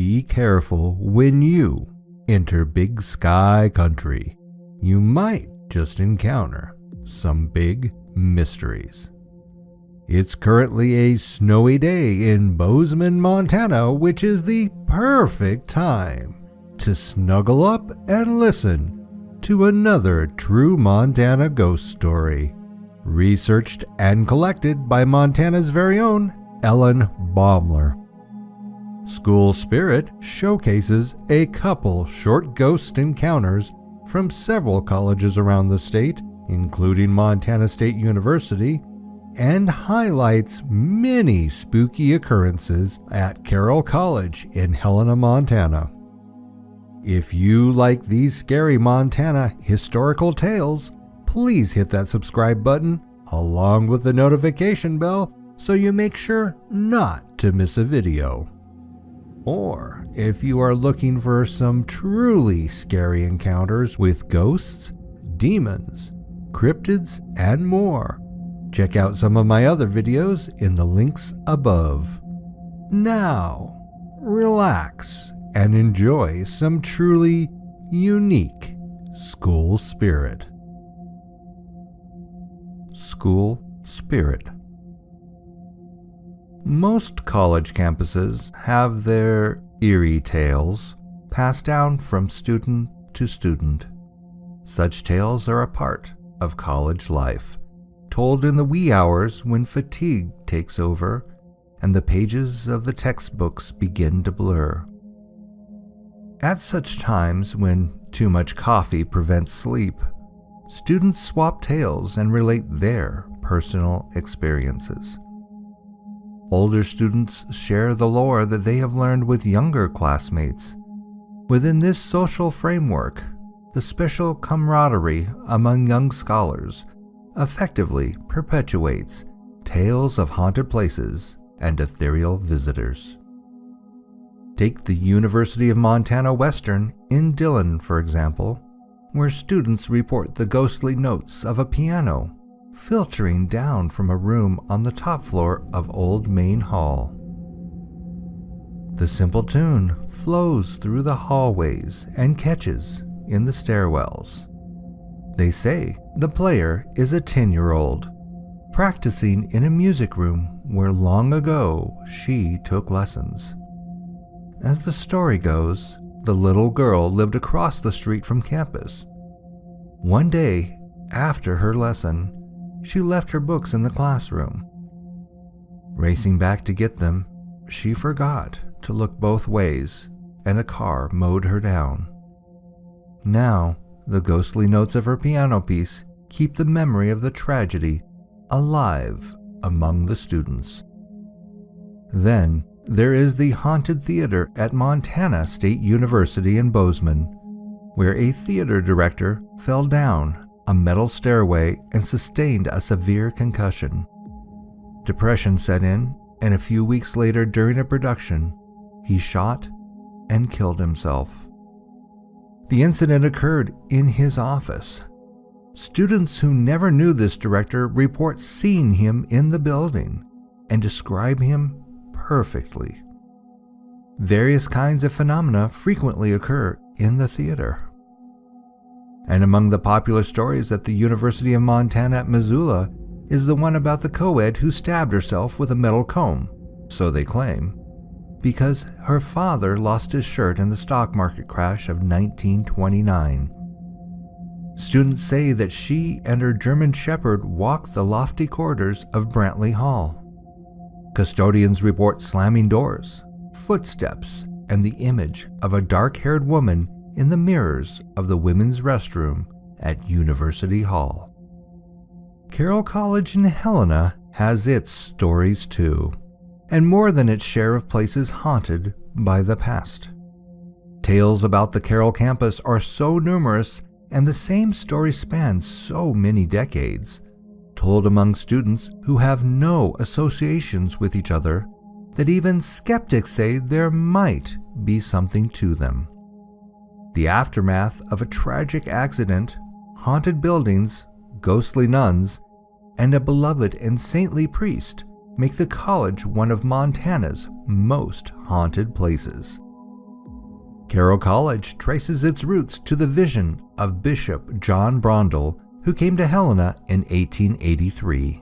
Be careful when you enter Big Sky Country. You might just encounter some big mysteries. It's currently a snowy day in Bozeman, Montana, which is the perfect time to snuggle up and listen to another true Montana ghost story, researched and collected by Montana's very own Ellen Baumler. School Spirit showcases a couple short ghost encounters from several colleges around the state, including Montana State University, and highlights many spooky occurrences at Carroll College in Helena, Montana. If you like these scary Montana historical tales, please hit that subscribe button along with the notification bell so you make sure not to miss a video. Or if you are looking for some truly scary encounters with ghosts, demons, cryptids, and more, check out some of my other videos in the links above. Now, relax and enjoy some truly unique school spirit. School Spirit. Most college campuses have their eerie tales passed down from student to student. Such tales are a part of college life, told in the wee hours when fatigue takes over and the pages of the textbooks begin to blur. At such times when too much coffee prevents sleep, students swap tales and relate their personal experiences. Older students share the lore that they have learned with younger classmates. Within this social framework, the special camaraderie among young scholars effectively perpetuates tales of haunted places and ethereal visitors. Take the University of Montana Western in Dillon, for example, where students report the ghostly notes of a piano filtering down from a room on the top floor of Old Main Hall. The simple tune flows through the hallways and catches in the stairwells. They say the player is a 10-year-old, practicing in a music room where long ago she took lessons. As the story goes, the little girl lived across the street from campus. One day, after her lesson, she left her books in the classroom. Racing back to get them, she forgot to look both ways, and a car mowed her down. Now, the ghostly notes of her piano piece keep the memory of the tragedy alive among the students. Then, there is the haunted theater at Montana State University in Bozeman, where a theater director fell down a metal stairway and sustained a severe concussion. Depression set in, and a few weeks later during a production, he shot and killed himself. The incident occurred in his office. Students who never knew this director report seeing him in the building and describe him perfectly. Various kinds of phenomena frequently occur in the theater. And among the popular stories at the University of Montana at Missoula is the one about the co-ed who stabbed herself with a metal comb, so they claim, because her father lost his shirt in the stock market crash of 1929. Students say that she and her German Shepherd walked the lofty corridors of Brantley Hall. Custodians report slamming doors, footsteps, and the image of a dark-haired woman in the mirrors of the women's restroom at University Hall. Carroll College in Helena has its stories too, and more than its share of places haunted by the past. Tales about the Carroll campus are so numerous, and the same story spans so many decades, told among students who have no associations with each other, that even skeptics say there might be something to them. The aftermath of a tragic accident, haunted buildings, ghostly nuns, and a beloved and saintly priest make the college one of Montana's most haunted places. Carroll College traces its roots to the vision of Bishop John Brondel, who came to Helena in 1883.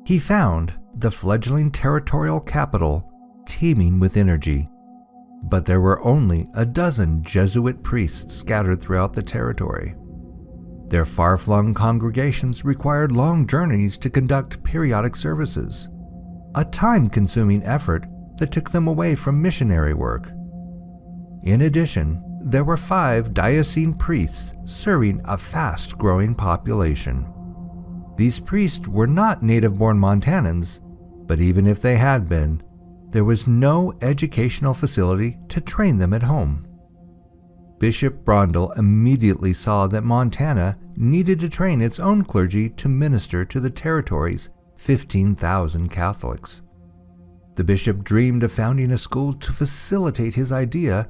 He found the fledgling territorial capital teeming with energy, but there were only a dozen Jesuit priests scattered throughout the territory. Their far-flung congregations required long journeys to conduct periodic services, a time-consuming effort that took them away from missionary work. In addition, there were 5 diocesan priests serving a fast-growing population. These priests were not native-born Montanans, but even if they had been, there was no educational facility to train them at home. Bishop Brondel immediately saw that Montana needed to train its own clergy to minister to the territory's 15,000 Catholics. The bishop dreamed of founding a school to facilitate his idea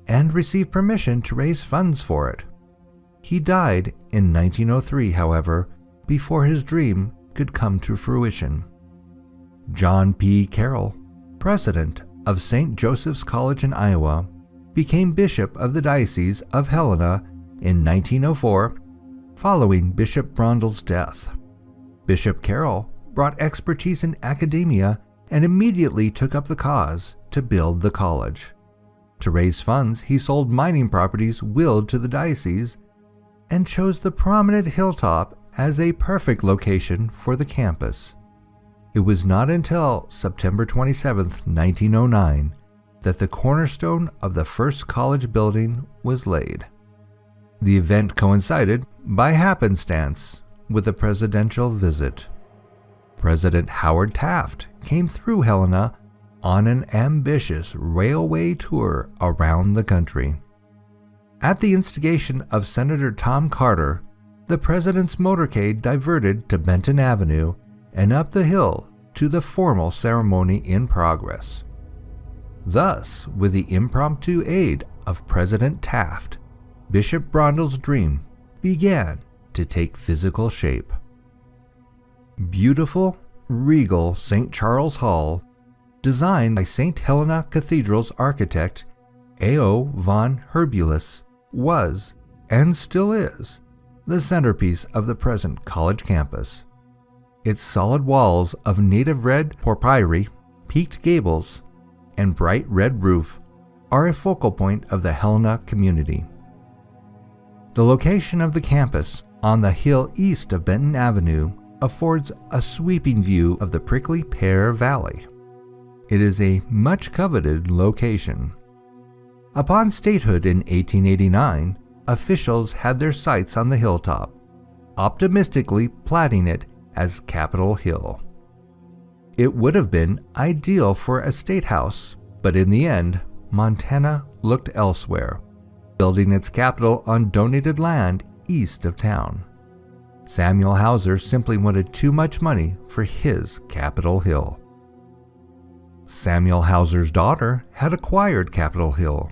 and received permission to raise funds for it. He died in 1903, however, before his dream could come to fruition. John P. Carroll, president of St. Joseph's College in Iowa, became bishop of the Diocese of Helena in 1904, following Bishop Brondel's death. Bishop Carroll brought expertise in academia and immediately took up the cause to build the college. To raise funds, he sold mining properties willed to the diocese and chose the prominent hilltop as a perfect location for the campus. It was not until September 27, 1909, that the cornerstone of the first college building was laid. The event coincided, by happenstance, with a presidential visit. President Howard Taft came through Helena on an ambitious railway tour around the country. At the instigation of Senator Tom Carter, the president's motorcade diverted to Benton Avenue and up the hill to the formal ceremony in progress. Thus, with the impromptu aid of President Taft, Bishop Brondel's dream began to take physical shape. Beautiful, regal St. Charles Hall, designed by St. Helena Cathedral's architect A.O. von Herbulus, was, and still is, the centerpiece of the present college campus. Its solid walls of native red porphyry, peaked gables, and bright red roof are a focal point of the Helena community. The location of the campus on the hill east of Benton Avenue affords a sweeping view of the prickly Pear Valley. It is a much coveted location. Upon statehood in 1889, officials had their sights on the hilltop, optimistically platting it as Capitol Hill. It would have been ideal for a state house, but in the end, Montana looked elsewhere, building its capital on donated land east of town. Samuel Hauser simply wanted too much money for his Capitol Hill. Samuel Hauser's daughter had acquired Capitol Hill.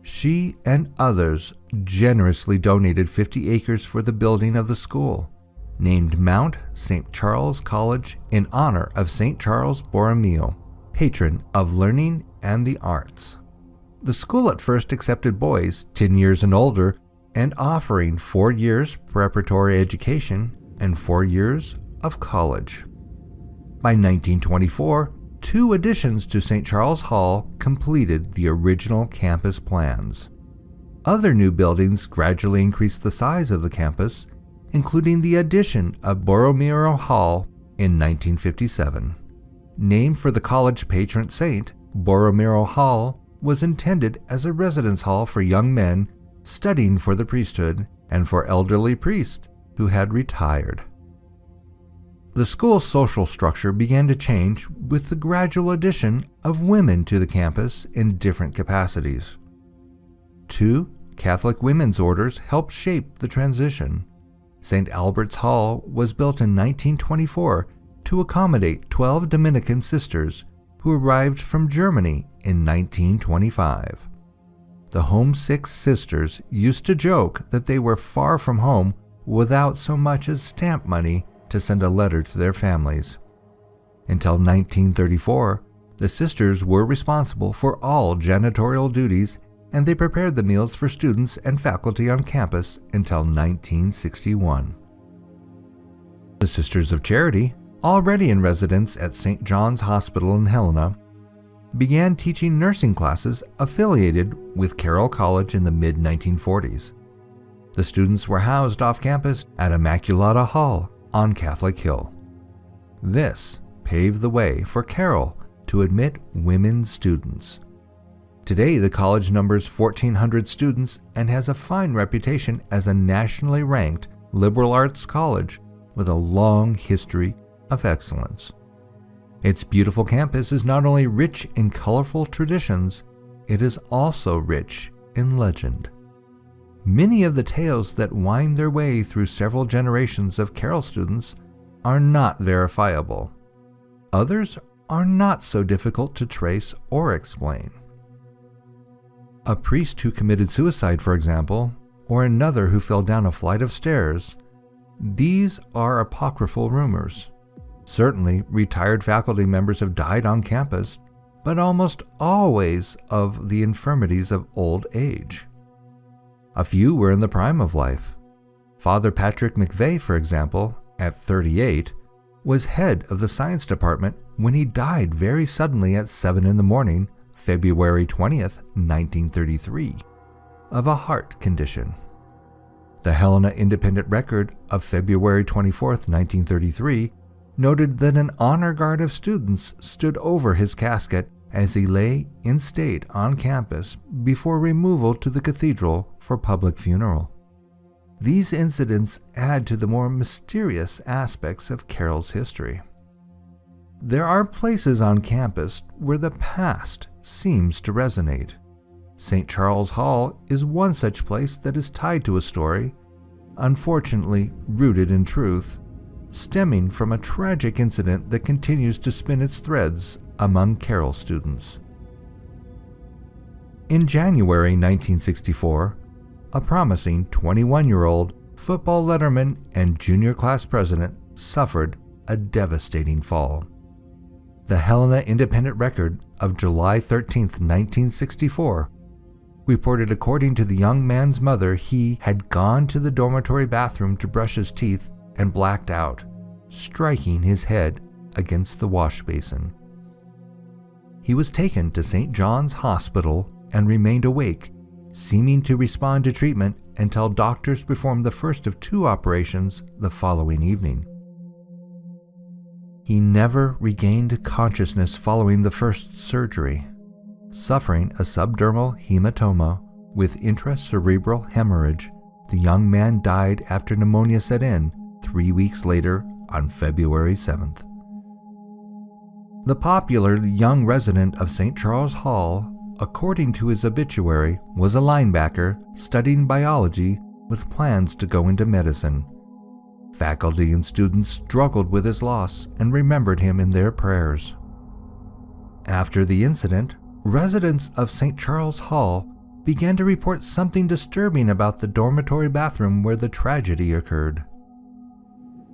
She and others generously donated 50 acres for the building of the school, named Mount St. Charles College in honor of St. Charles Borromeo, patron of learning and the arts. The school at first accepted boys 10 years and older and offering 4 years preparatory education and 4 years of college. By 1924, 2 additions to St. Charles Hall completed the original campus plans. Other new buildings gradually increased the size of the campus, including the addition of Borromeo Hall in 1957. Named for the college patron saint, Borromeo Hall was intended as a residence hall for young men studying for the priesthood and for elderly priests who had retired. The school's social structure began to change with the gradual addition of women to the campus in different capacities. 2 Catholic women's orders helped shape the transition. St. Albert's Hall was built in 1924 to accommodate 12 Dominican sisters who arrived from Germany in 1925. The homesick sisters used to joke that they were far from home without so much as stamp money to send a letter to their families. Until 1934, the sisters were responsible for all janitorial duties and they prepared the meals for students and faculty on campus until 1961. The Sisters of Charity, already in residence at St. John's Hospital in Helena, began teaching nursing classes affiliated with Carroll College in the mid-1940s. The students were housed off campus at Immaculata Hall on Catholic Hill. This paved the way for Carroll to admit women students. Today, the college numbers 1,400 students and has a fine reputation as a nationally ranked liberal arts college with a long history of excellence. Its beautiful campus is not only rich in colorful traditions, it is also rich in legend. Many of the tales that wind their way through several generations of Carroll students are not verifiable. Others are not so difficult to trace or explain. A priest who committed suicide, for example, or another who fell down a flight of stairs, these are apocryphal rumors. Certainly, retired faculty members have died on campus, but almost always of the infirmities of old age. A few were in the prime of life. Father Patrick McVeigh, for example, at 38, was head of the science department when he died very suddenly at 7 in the morning, February 20th, 1933, of a heart condition. The Helena Independent Record of February 24th, 1933, noted that an honor guard of students stood over his casket as he lay in state on campus before removal to the cathedral for public funeral. These incidents add to the more mysterious aspects of Carroll's history. There are places on campus where the past seems to resonate. St. Charles Hall is one such place that is tied to a story, unfortunately rooted in truth, stemming from a tragic incident that continues to spin its threads among Carroll students. In January 1964, a promising 21-year-old football letterman and junior class president suffered a devastating fall. The Helena Independent Record of July 13, 1964, reported according to the young man's mother he had gone to the dormitory bathroom to brush his teeth and blacked out, striking his head against the wash basin. He was taken to St. John's Hospital and remained awake, seeming to respond to treatment until doctors performed the first of 2 operations the following evening. He never regained consciousness following the first surgery. Suffering a subdermal hematoma with intracerebral hemorrhage, the young man died after pneumonia set in 3 weeks later on February 7th. The popular young resident of St. Charles Hall, according to his obituary, was a linebacker studying biology with plans to go into medicine. Faculty and students struggled with his loss and remembered him in their prayers. After the incident, residents of St. Charles Hall began to report something disturbing about the dormitory bathroom where the tragedy occurred.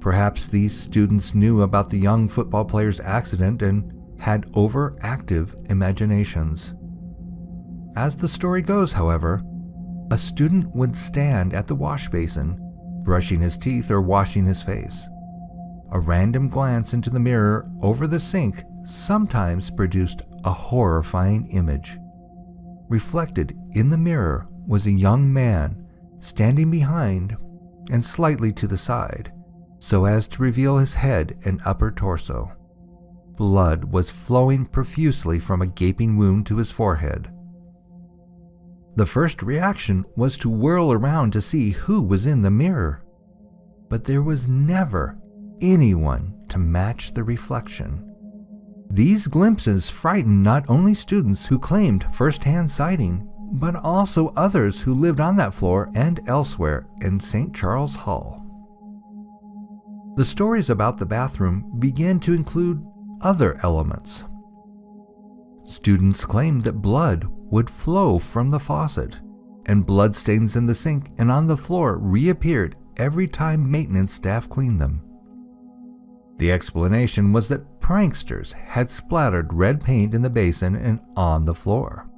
Perhaps these students knew about the young football player's accident and had overactive imaginations. As the story goes, however, a student would stand at the wash basin, brushing his teeth or washing his face. A random glance into the mirror over the sink sometimes produced a horrifying image. Reflected in the mirror was a young man standing behind and slightly to the side, so as to reveal his head and upper torso. Blood was flowing profusely from a gaping wound to his forehead. The first reaction was to whirl around to see who was in the mirror, but there was never anyone to match the reflection. These glimpses frightened not only students who claimed first-hand sighting, but also others who lived on that floor and elsewhere in St. Charles Hall. The stories about the bathroom began to include other elements. Students claimed that blood would flow from the faucet, and bloodstains in the sink and on the floor reappeared every time maintenance staff cleaned them. The explanation was that pranksters had splattered red paint in the basin and on the floor.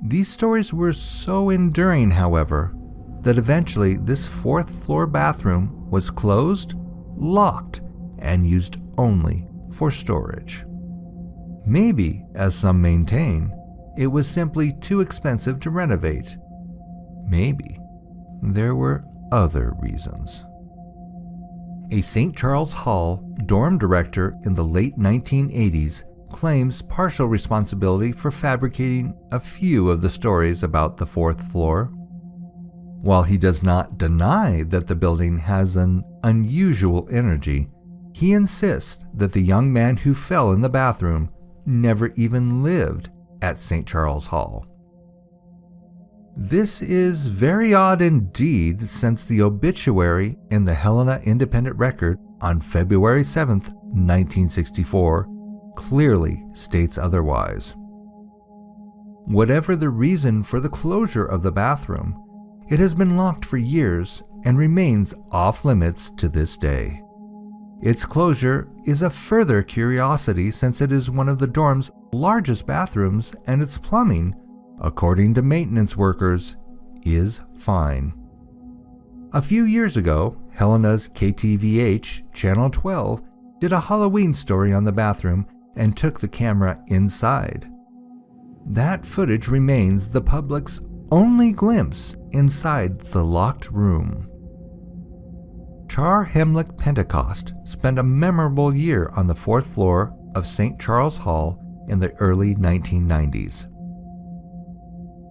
These stories were so enduring, however, that eventually this fourth-floor bathroom was closed, locked, and used only for storage. Maybe, as some maintain, it was simply too expensive to renovate. Maybe there were other reasons. A St. Charles Hall dorm director in the late 1980s claims partial responsibility for fabricating a few of the stories about the fourth floor. While he does not deny that the building has an unusual energy, he insists that the young man who fell in the bathroom never even lived at St. Charles Hall. This is very odd indeed, since the obituary in the Helena Independent Record on February 7, 1964, clearly states otherwise. Whatever the reason for the closure of the bathroom, it has been locked for years and remains off-limits to this day. Its closure is a further curiosity, since it is one of the dorm's largest bathrooms and its plumbing, according to maintenance workers, is fine. A few years ago, Helena's KTVH Channel 12 did a Halloween story on the bathroom and took the camera inside. That footage remains the public's only glimpse inside the locked room. Char Hemlick Pentecost spent a memorable year on the fourth floor of St. Charles Hall in the early 1990s.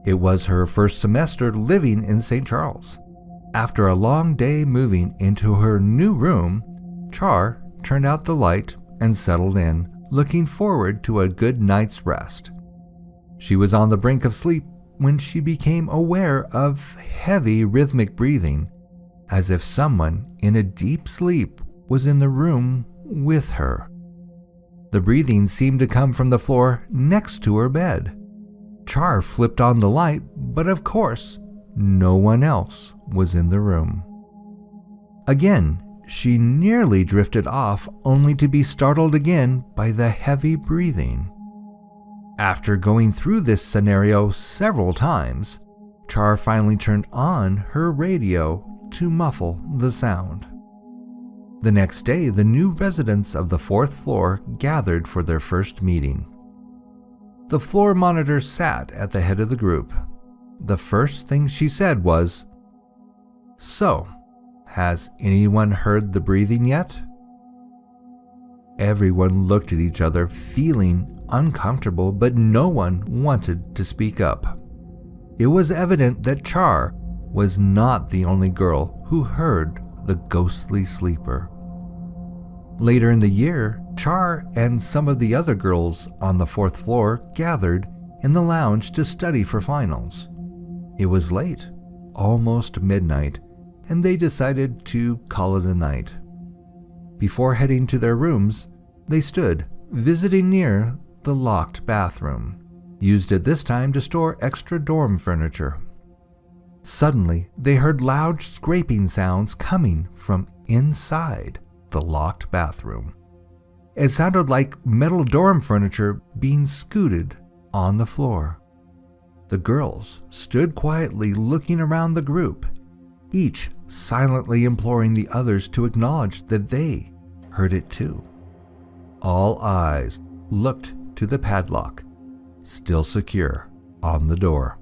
It was her first semester living in St. Charles. After a long day moving into her new room, Char turned out the light and settled in, looking forward to a good night's rest. She was on the brink of sleep when she became aware of heavy rhythmic breathing, as if someone in a deep sleep was in the room with her. The breathing seemed to come from the floor next to her bed. Char flipped on the light, but of course, no one else was in the room. Again, she nearly drifted off, only to be startled again by the heavy breathing. After going through this scenario several times, Char finally turned on her radio to muffle the sound. The next day, the new residents of the fourth floor gathered for their first meeting. The floor monitor sat at the head of the group. The first thing she said was, "So, has anyone heard the breathing yet?" Everyone looked at each other, feeling uncomfortable, but no one wanted to speak up. It was evident that Char was not the only girl who heard the ghostly sleeper. Later in the year, Char and some of the other girls on the fourth floor gathered in the lounge to study for finals. It was late, almost midnight, and they decided to call it a night. Before heading to their rooms, they stood, visiting near the locked bathroom, used at this time to store extra dorm furniture. Suddenly, they heard loud scraping sounds coming from inside the locked bathroom. It sounded like metal dorm furniture being scooted on the floor. The girls stood quietly looking around the group, each silently imploring the others to acknowledge that they heard it too. All eyes looked to the padlock, still secure on the door.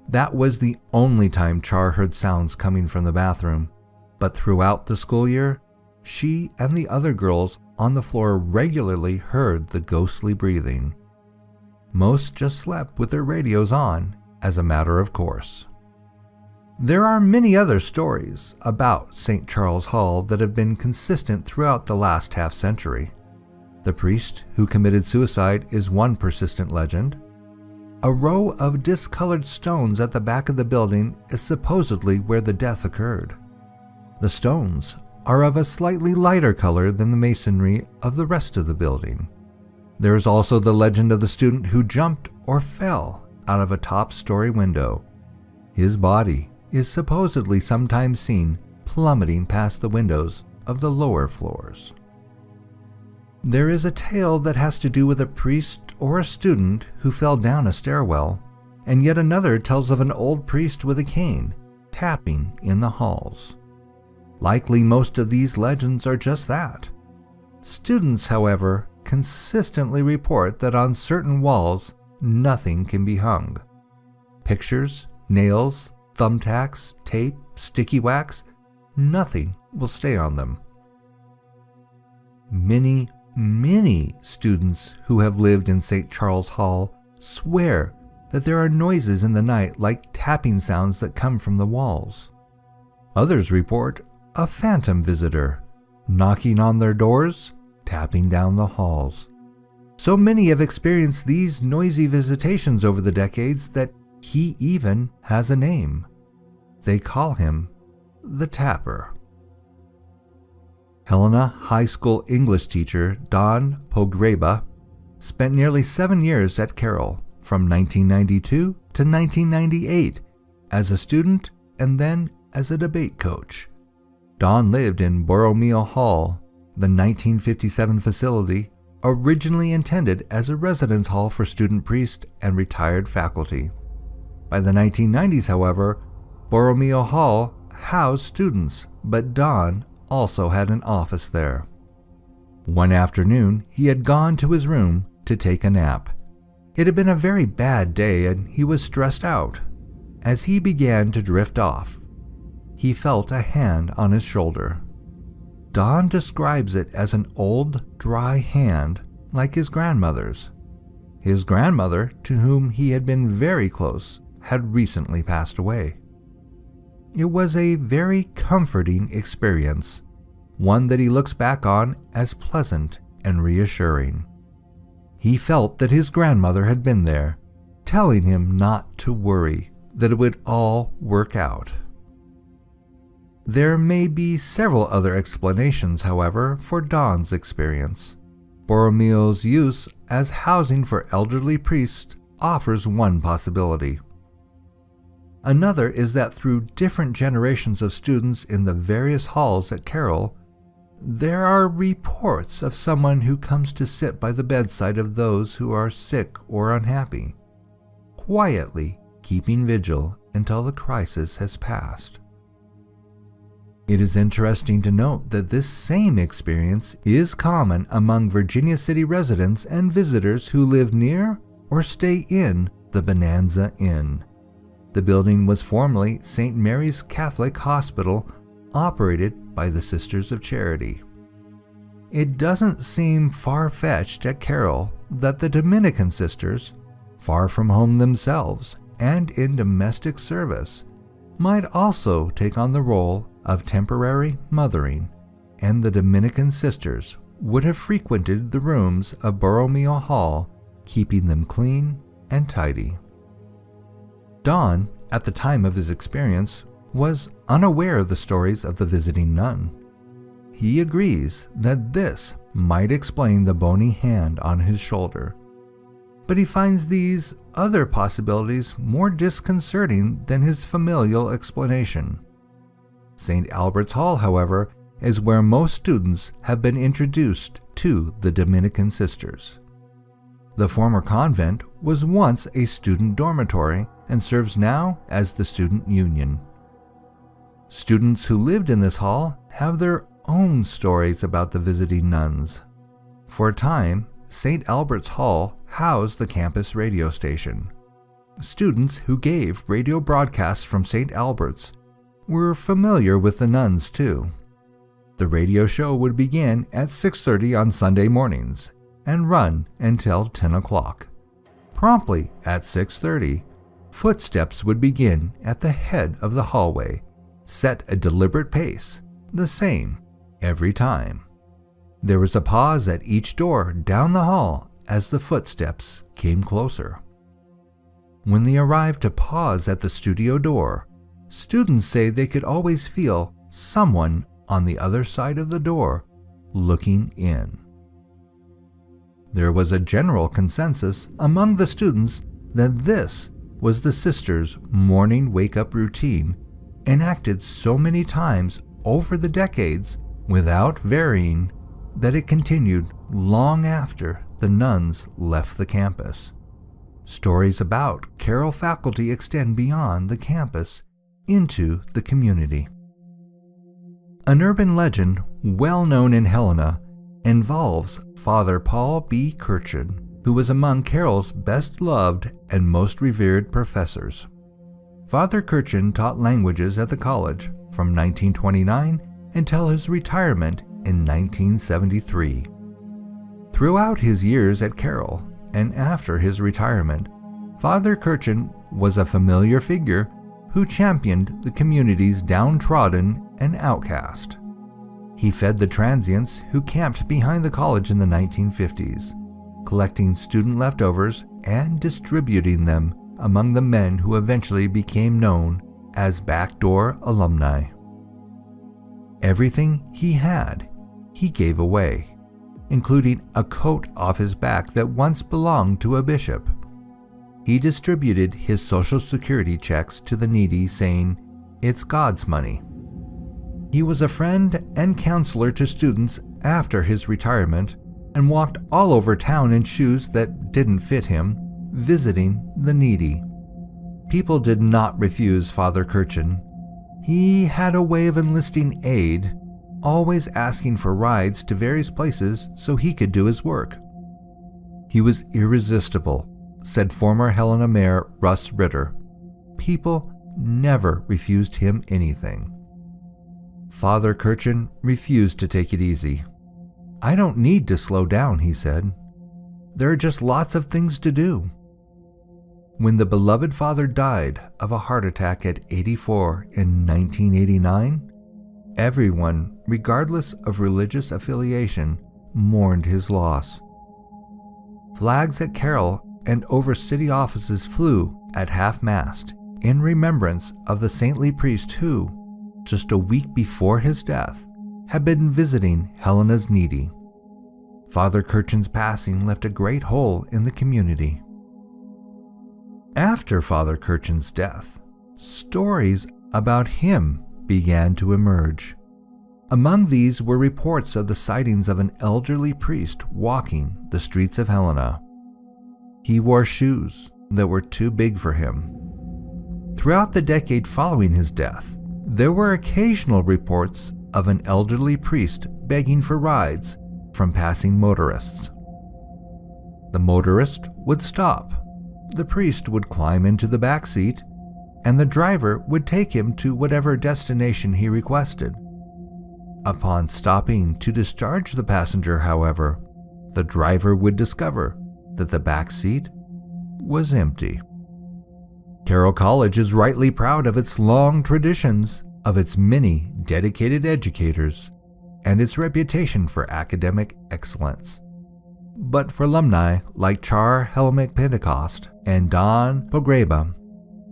That was the only time Char heard sounds coming from the bathroom, but throughout the school year, she and the other girls on the floor regularly heard the ghostly breathing. Most just slept with their radios on as a matter of course. There are many other stories about St. Charles Hall that have been consistent throughout the last half-century. The priest who committed suicide is one persistent legend. A row of discolored stones at the back of the building is supposedly where the death occurred. The stones are of a slightly lighter color than the masonry of the rest of the building. There is also the legend of the student who jumped or fell out of a top-story window. His body is supposedly sometimes seen plummeting past the windows of the lower floors. There is a tale that has to do with a priest or a student who fell down a stairwell and yet another tells of an old priest with a cane tapping in the halls. Likely most of these legends are just that. Students, however, consistently report that on certain walls nothing can be hung. Pictures, nails, thumbtacks, tape, sticky wax, nothing will stay on them. Many students who have lived in St. Charles Hall swear that there are noises in the night like tapping sounds that come from the walls. Others report a phantom visitor knocking on their doors, tapping down the halls. So many have experienced these noisy visitations over the decades that he even has a name. They call him the Tapper. Helena high school English teacher Don Pogreba spent nearly 7 years at Carroll from 1992 to 1998 as a student and then as a debate coach. Don lived in Borromeo Hall, the 1957 facility originally intended as a residence hall for student priests and retired faculty. By the 1990s, however, Borromeo Hall housed students, but Don also had an office there. One afternoon, he had gone to his room to take a nap. It had been a very bad day and he was stressed out. As he began to drift off, he felt a hand on his shoulder. Don describes it as an old, dry hand like his grandmother's. His grandmother, to whom he had been very close, had recently passed away. It was a very comforting experience, one that he looks back on as pleasant and reassuring. He felt that his grandmother had been there, telling him not to worry, that it would all work out. There may be several other explanations, however, for Don's experience. Borromeo's use as housing for elderly priests offers one possibility. Another is that through different generations of students in the various halls at Carroll, there are reports of someone who comes to sit by the bedside of those who are sick or unhappy, quietly keeping vigil until the crisis has passed. It is interesting to note that this same experience is common among Virginia City residents and visitors who live near or stay in the Bonanza Inn. The building was formerly St. Mary's Catholic Hospital, operated by the Sisters of Charity. It doesn't seem far-fetched at Carroll that the Dominican sisters, far from home themselves and in domestic service, might also take on the role of temporary mothering, and the Dominican sisters would have frequented the rooms of Borromeo Hall, keeping them clean and tidy. Don, at the time of his experience, was unaware of the stories of the visiting nun. He agrees that this might explain the bony hand on his shoulder, but he finds these other possibilities more disconcerting than his familial explanation. St. Albert's Hall, however, is where most students have been introduced to the Dominican sisters. The former convent was once a student dormitory and serves now as the Student Union. Students who lived in this hall have their own stories about the visiting nuns. For a time, St. Albert's Hall housed the campus radio station. Students who gave radio broadcasts from St. Albert's were familiar with the nuns too. The radio show would begin at 6:30 on Sunday mornings and run until 10 o'clock. Promptly at 6:30, footsteps would begin at the head of the hallway, set a deliberate pace, the same every time. There was a pause at each door down the hall as the footsteps came closer. When they arrived to pause at the studio door, students say they could always feel someone on the other side of the door looking in. There was a general consensus among the students that this was the sisters' morning wake-up routine, enacted so many times over the decades without varying that it continued long after the nuns left the campus. stories about Carroll faculty extend beyond the campus into the community. An urban legend well known in Helena involves Father Paul B. Kirchin, who was among Carroll's best-loved and most revered professors. Father Kirchin taught languages at the college from 1929 until his retirement in 1973. Throughout his years at Carroll and after his retirement, Father Kirchin was a familiar figure who championed the community's downtrodden and outcast. He fed the transients who camped behind the college in the 1950s, collecting student leftovers and distributing them among the men who eventually became known as backdoor alumni. Everything he had, he gave away, including a coat off his back that once belonged to a bishop. He distributed his Social Security checks to the needy, saying, "It's God's money." He was a friend and counselor to students after his retirement and walked all over town in shoes that didn't fit him, visiting the needy. People did not refuse Father Kirchin. He had a way of enlisting aid, always asking for rides to various places so he could do his work. He was irresistible, said former Helena Mayor Russ Ritter. People never refused him anything. Father Kirchin refused to take it easy. "I don't need to slow down," he said. "There are just lots of things to do." When the beloved father died of a heart attack at 84 in 1989, everyone, regardless of religious affiliation, mourned his loss. Flags at Carroll and over city offices flew at half-mast in remembrance of the saintly priest who, just a week before his death, had been visiting Helena's needy. Father Kirchin's passing left a great hole in the community. After Father Kirchin's death, stories about him began to emerge. Among these were reports of the sightings of an elderly priest walking the streets of Helena. He wore shoes that were too big for him. Throughout the decade following his death, there were occasional reports of an elderly priest begging for rides from passing motorists. The motorist would stop, the priest would climb into the back seat, and the driver would take him to whatever destination he requested. Upon stopping to discharge the passenger, however, the driver would discover that the back seat was empty. Carroll College is rightly proud of its long traditions, of its many dedicated educators, and its reputation for academic excellence. But for alumni like Char Helmick Pentecost and Don Pogreba,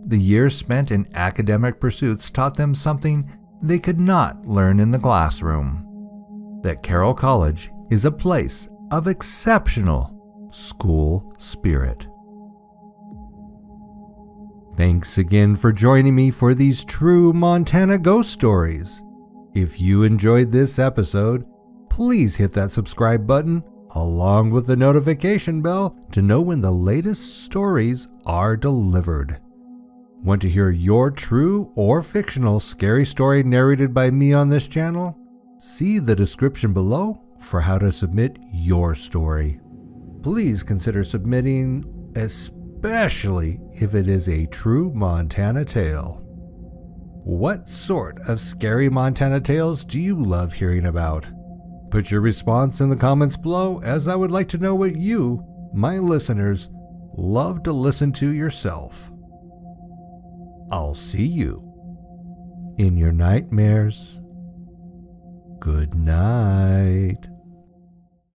the years spent in academic pursuits taught them something they could not learn in the classroom: that Carroll College is a place of exceptional school spirit. Thanks again for joining me for these true Montana ghost stories. If you enjoyed this episode, please hit that subscribe button along with the notification bell to know when the latest stories are delivered. Want to hear your true or fictional scary story narrated by me on this channel? See the description below for how to submit your story. Please consider submitting, especially if it is a true Montana tale. What sort of scary Montana tales do you love hearing about? Put your response in the comments below, as I would like to know what you, my listeners, love to listen to yourself. I'll see you in your nightmares. Good night.